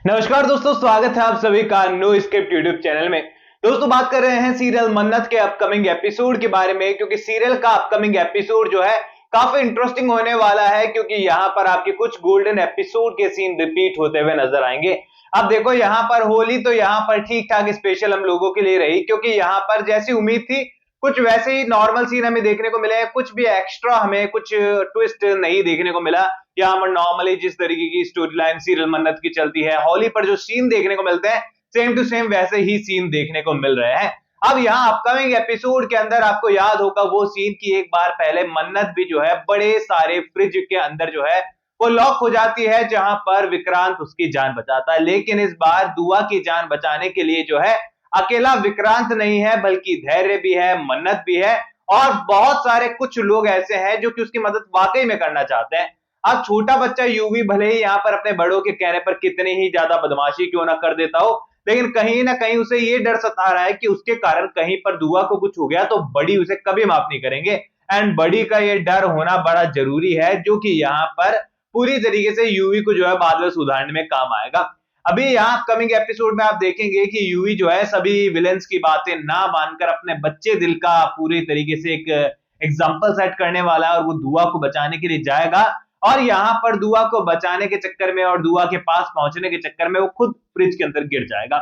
नमस्कार दोस्तों, स्वागत है आप सभी का नो स्क्रिप्ट यूट्यूब चैनल में। दोस्तों, बात कर रहे हैं सीरियल मन्नत के अपकमिंग एपिसोड के बारे में, क्योंकि सीरियल का अपकमिंग एपिसोड जो है काफी इंटरेस्टिंग होने वाला है, क्योंकि यहाँ पर आपके कुछ गोल्डन एपिसोड के सीन रिपीट होते हुए नजर आएंगे। अब देखो, यहाँ पर होली तो यहाँ पर ठीक ठाक स्पेशल हम लोगों के लिए रही, क्योंकि यहाँ पर जैसी उम्मीद थी कुछ वैसे ही नॉर्मल सीन हमें देखने को मिले हैं, कुछ भी एक्स्ट्रा हमें कुछ ट्विस्ट नहीं देखने को मिला। यहाँ पर नॉर्मली जिस तरीके की स्टोरी लाइन सीरियल मन्नत की चलती है, होली पर जो सीन देखने को मिलते हैं सेम टू सेम वैसे ही सीन देखने को मिल रहे हैं। अब यहाँ अपकमिंग एपिसोड के अंदर आपको याद होगा वो सीन की एक बार पहले मन्नत भी जो है बड़े सारे फ्रिज के अंदर जो है वो लॉक हो जाती है, जहां पर विक्रांत उसकी जान बचाता है। लेकिन इस बार दुआ की जान बचाने के लिए जो है अकेला विक्रांत नहीं है, बल्कि धैर्य भी है, मन्नत भी है और बहुत सारे कुछ लोग ऐसे हैं जो कि उसकी मदद वाकई में करना चाहते हैं। अब छोटा बच्चा यूवी भले ही यहाँ पर अपने बड़ों के कहने पर कितनी ही ज्यादा बदमाशी क्यों ना कर देता हो, लेकिन कहीं ना कहीं उसे ये डर सता रहा है कि उसके कारण कहीं पर दुआ को कुछ हो गया तो बड़ी उसे कभी माफ नहीं करेंगे। एंड बड़ी का ये डर होना बड़ा जरूरी है, जो कि यहाँ पर पूरी तरीके से यूवी को जो है बाद में सुधारने में काम आएगा। अभी यहाँ अपकमिंग एपिसोड में आप देखेंगे कि यूवी जो है सभी विलेंस की बातें ना मानकर अपने बच्चे दिल का पूरी तरीके से एक एग्जाम्पल सेट करने वाला है और वो दुआ को बचाने के लिए जाएगा। और यहाँ पर दुआ को बचाने के चक्कर में और दुआ के पास पहुंचने के चक्कर में वो खुद फ्रिज के अंदर गिर जाएगा।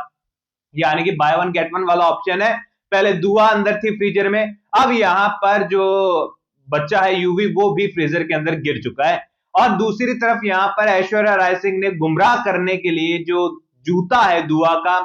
यानी कि बाय वन गेट वन वाला ऑप्शन है। पहले दुआ अंदर थी फ्रीजर में, अब यहाँ पर जो बच्चा है यूवी वो भी फ्रीजर के अंदर गिर चुका है। और दूसरी तरफ यहाँ पर ऐश्वर्या राय सिंह ने गुमराह करने के लिए जो जूता है दुआ का,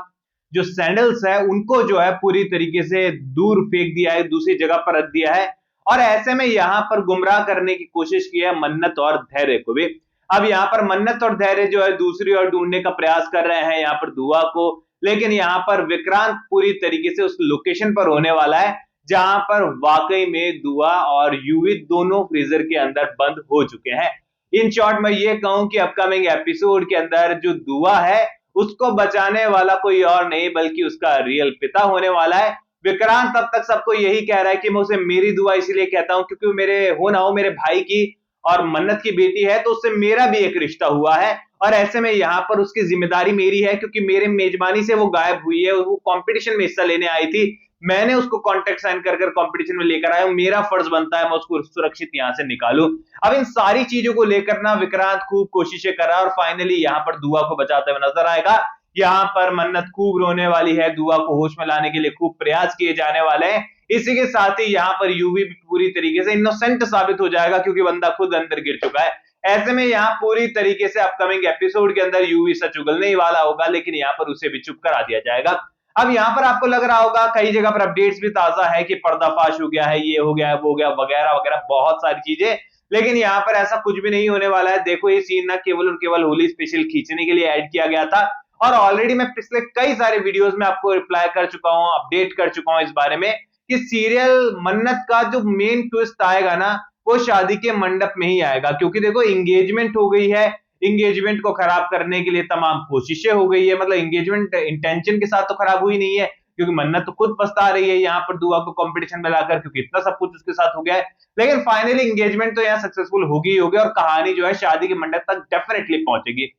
जो सैंडल्स है उनको जो है पूरी तरीके से दूर फेंक दिया है, दूसरी जगह पर रख दिया है। और ऐसे में यहाँ पर गुमराह करने की कोशिश की है मन्नत और धैर्य को भी। अब यहाँ पर मन्नत और धैर्य जो है दूसरी ओर ढूंढने का प्रयास कर रहे हैं यहाँ पर दुआ को, लेकिन यहाँ पर विक्रांत पूरी तरीके से उस लोकेशन पर होने वाला है जहां पर वाकई में दुआ और यूवी दोनों फ्रीजर के अंदर बंद हो चुके हैं। इन शॉर्ट मैं ये कहूं कि अपकमिंग एपिसोड के अंदर जो दुआ है उसको बचाने वाला कोई और नहीं बल्कि उसका रियल पिता होने वाला है। विक्रांत तब तक सबको यही कह रहा है कि मैं उसे मेरी दुआ इसलिए कहता हूं क्योंकि वो मेरे हो ना हो मेरे भाई की और मन्नत की बेटी है, तो उससे मेरा भी एक रिश्ता हुआ है। और ऐसे में यहाँ पर उसकी जिम्मेदारी मेरी है, क्योंकि मेरे मेजबानी से वो गायब हुई है, वो कंपटीशन में हिस्सा लेने आई थी, मैंने उसको कॉन्ट्रैक्ट साइन कर कर कंपटीशन में लेकर आया हूं, मेरा फर्ज बनता है मैं उसको सुरक्षित यहां से निकालूं। अब इन सारी चीजों को लेकर ना विक्रांत खूब कोशिशें कर रहा है और फाइनली यहां पर दुआ को बचाते हुए नजर आएगा। यहाँ पर मन्नत खूब रोने वाली है, दुआ को होश में लाने के लिए खूब प्रयास किए जाने वाले हैं। इसी के साथ ही यहाँ पर यूवी भी पूरी तरीके से इनोसेंट साबित हो जाएगा, क्योंकि बंदा खुद अंदर गिर चुका है। ऐसे में यहाँ पूरी तरीके से अपकमिंग एपिसोड के अंदर यूवी सच उगलने ही वाला होगा, लेकिन यहाँ पर उसे भी चुप करा दिया जाएगा। अब यहाँ पर आपको लग रहा होगा कई जगह पर अपडेट्स भी ताजा है कि पर्दाफाश हो गया है, ये हो गया है, वो हो गया, वगैरह वगैरह बहुत सारी चीजें, लेकिन यहाँ पर ऐसा कुछ भी नहीं होने वाला है। देखो, ये सीन ना केवल और केवल होली स्पेशल खींचने के लिए ऐड किया गया था और ऑलरेडी मैं पिछले कई सारे वीडियोस में आपको रिप्लाई कर चुका हूं, अपडेट कर चुका हूं इस बारे में कि सीरियल मन्नत का जो मेन ट्विस्ट आएगा ना वो शादी के मंडप में ही आएगा। क्योंकि देखो, एंगेजमेंट हो गई है, एंगेजमेंट को खराब करने के लिए तमाम कोशिशें हो गई है, मतलब एंगेजमेंट इंटेंशन के साथ तो खराब हुई नहीं है, क्योंकि मन्नत तो खुद पछता रही है यहाँ पर दुआ को कंपटीशन में लाकर, क्योंकि इतना सब कुछ उसके साथ हो गया है। लेकिन फाइनली एंगेजमेंट तो यहाँ सक्सेसफुल होगी ही होगी और कहानी जो है शादी के मंडप तक डेफिनेटली पहुंचेगी।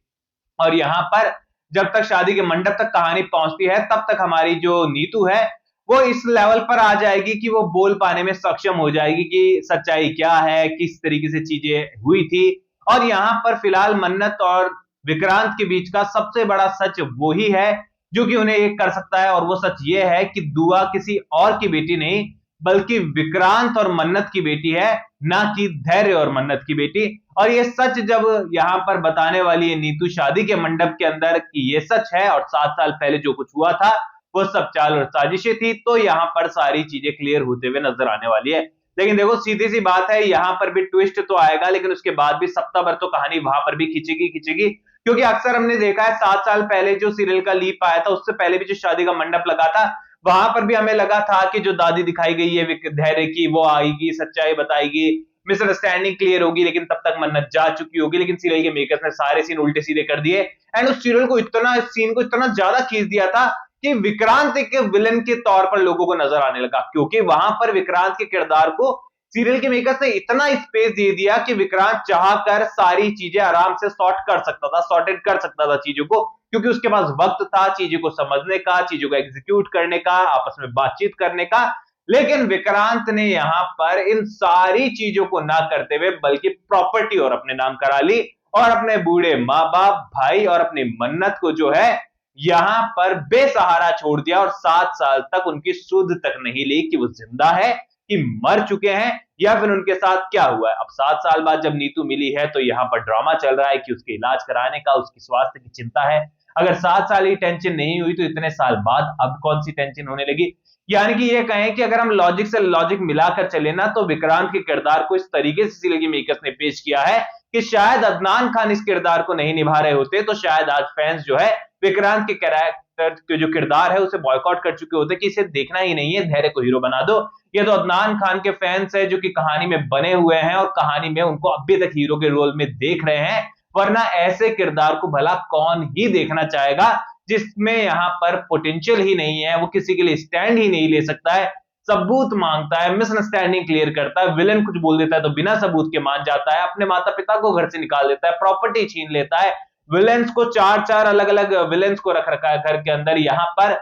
और यहाँ पर जब तक शादी के मंडप तक कहानी पहुंचती है तब तक हमारी जो नीतू है वो इस लेवल पर आ जाएगी कि वो बोल पाने में सक्षम हो जाएगी कि सच्चाई क्या है, किस तरीके से चीजें हुई थी। और यहाँ पर फिलहाल मन्नत और विक्रांत के बीच का सबसे बड़ा सच वो ही है जो कि उन्हें एक कर सकता है, और वो सच ये है कि दुआ किसी और की बेटी नहीं बल्कि विक्रांत और मन्नत की बेटी है, ना कि धैर्य और मन्नत की बेटी। और ये सच जब यहाँ पर बताने वाली है नीतू शादी के मंडप के अंदर कि ये सच है और 7 साल पहले जो कुछ हुआ था वो सब चाल और साजिशें थी, तो यहाँ पर सारी चीजें क्लियर होते हुए नजर आने वाली है। लेकिन देखो, सीधी सी बात है, यहाँ पर भी ट्विस्ट तो आएगा, लेकिन उसके बाद भी सप्ताह भर तो कहानी वहां पर भी खींचेगी खींचेगी, क्योंकि अक्सर हमने देखा है 7 साल पहले जो सीरियल का लीप आया था उससे पहले भी जो शादी का मंडप लगा था वहां पर भी हमें लगा था कि जो दादी दिखाई गई है धैर्य की वो आएगी, सच्चाई बताएगी, मिसअंडरस्टैंडिंग क्लियर होगी, लेकिन तब तक मन्नत जा चुकी होगी। लेकिन सीरियल के मेकर्स ने सारे सीन उल्टे सीधे कर दिए एंड उस सीरियल को इतना, इस सीन को इतना ज्यादा खींच दिया था कि विक्रांत एक विलन के तौर पर लोगों को नजर आने लगा, क्योंकि वहां पर विक्रांत के किरदार को सीरियल के मेकर्स ने इतना स्पेस दे दिया कि विक्रांत चाह कर सारी चीजें आराम से सॉर्टेड कर सकता था चीजों को, क्योंकि उसके पास वक्त था चीजों को समझने का, चीजों को एग्जीक्यूट करने का, आपस में बातचीत करने का। लेकिन विक्रांत ने यहां पर इन सारी चीजों को ना करते हुए बल्कि प्रॉपर्टी और अपने नाम करा ली और अपने बूढ़े माँ बाप, भाई और अपनी मन्नत को जो है यहां पर बेसहारा छोड़ दिया और 7 साल तक उनकी सुध तक नहीं ली कि वो जिंदा है कि मर चुके हैं या फिर उनके साथ क्या हुआ है। अब 7 साल बाद जब नीतू मिली है तो यहां पर ड्रामा चल रहा है कि उसके इलाज कराने का, उसकी स्वास्थ्य की चिंता है। अगर 7 साल ही टेंशन नहीं हुई तो इतने साल बाद अब कौन सी टेंशन होने लगी। यानी कि ये कहें कि अगर हम लॉजिक से लॉजिक मिलाकर चले ना तो विक्रांत के किरदार को इस तरीके से सीरियल मेकर्स ने पेश किया है कि शायद अदनान खान इस किरदार को नहीं निभा रहे होते तो शायद आज फैंस जो है विक्रांत के कैरेक्टर के जो किरदार है उसे बॉयकॉट कर चुके होते कि इसे देखना ही नहीं है, धैर्य को हीरो बना दो। ये तो अदनान खान के फैंस है जो कि कहानी में बने हुए हैं और कहानी में उनको अभी तक हीरो के रोल में देख रहे हैं, वरना ऐसे किरदार को भला कौन ही देखना चाहेगा जिसमें यहां पर पोटेंशियल ही नहीं है, वो किसी के लिए स्टैंड ही नहीं ले सकता है, सबूत मांगता है, मिसअंडरस्टैंडिंग क्लियर करता है, विलन कुछ बोल देता है तो बिना सबूत के मान जाता है, अपने माता पिता को घर से निकाल देता है, प्रॉपर्टी छीन लेता है, विलेंस को 4-4 अलग-अलग विलेंस को रख रखा है घर के अंदर। यहां पर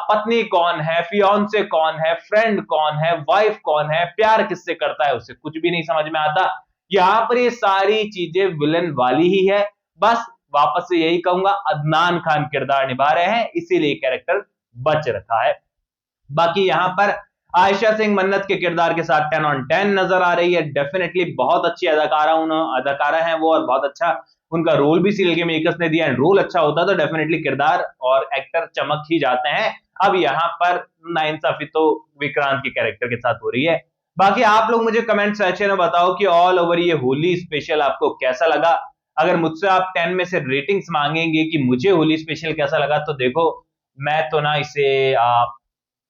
पत्नी कौन है, फियांसे कौन है, फ्रेंड कौन है, वाइफ कौन है, प्यार किससे करता है उसे कुछ भी नहीं समझ में आता। यहां पर ये सारी चीजें विलन वाली ही है। बस वापस से यही कहूंगा, अदनान खान किरदार निभा रहे हैं इसीलिए कैरेक्टर बच रखा है। बाकी यहां पर आयशा सिंह मन्नत के किरदार के साथ 10 on 10 नजर आ रही है। डेफिनेटली बहुत अच्छी अदाकारा है वो और बहुत अच्छा उनका रोल भी सीरियल के मेकर्स ने दिया है। रोल अच्छा होता तो डेफिनेटली किरदार और एक्टर चमक ही जाते हैं। अब यहां पर नाइंसाफी तो विक्रांत के कैरेक्टर के साथ हो रही है। बाकी आप लोग मुझे कमेंट सेक्शन में बताओ कि ऑल ओवर ये होली स्पेशल आपको कैसा लगा। अगर मुझसे आप 10 में से रेटिंग्स मांगेंगे कि मुझे होली स्पेशल कैसा लगा तो देखो मैं तो ना इसे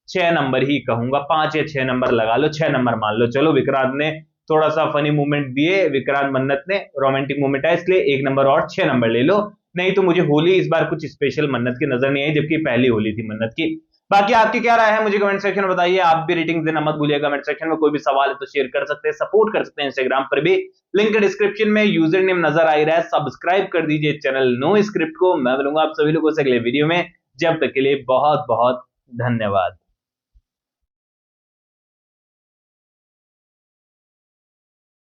6 नंबर ही कहूंगा, 5 या 6 नंबर लगा लो, 6 नंबर मान लो। चलो विक्रांत ने थोड़ा सा फनी मूवमेंट दिए, विक्रांत मन्नत ने रोमांटिक मूवमेंट है इसलिए 1 नंबर और 6 नंबर ले लो। नहीं तो मुझे होली इस बार कुछ स्पेशल मन्नत की नजर नहीं आई, जबकि पहली होली थी मन्नत की। बाकी आपकी क्या राय है मुझे कमेंट सेक्शन में बताइए। आप भी रेटिंग देना मत भूलिएगा कमेंट सेक्शन में। कोई भी सवाल है तो शेयर कर सकते हैं, सपोर्ट कर सकते हैं इंस्टाग्राम पर भी, लिंक डिस्क्रिप्शन में यूजर नेम नजर आ रहा है। सब्सक्राइब कर दीजिए चैनल नो स्क्रिप्ट को। मैं मिलूंगा आप सभी लोगों से अगले वीडियो में, जब तक के लिए बहुत बहुत धन्यवाद।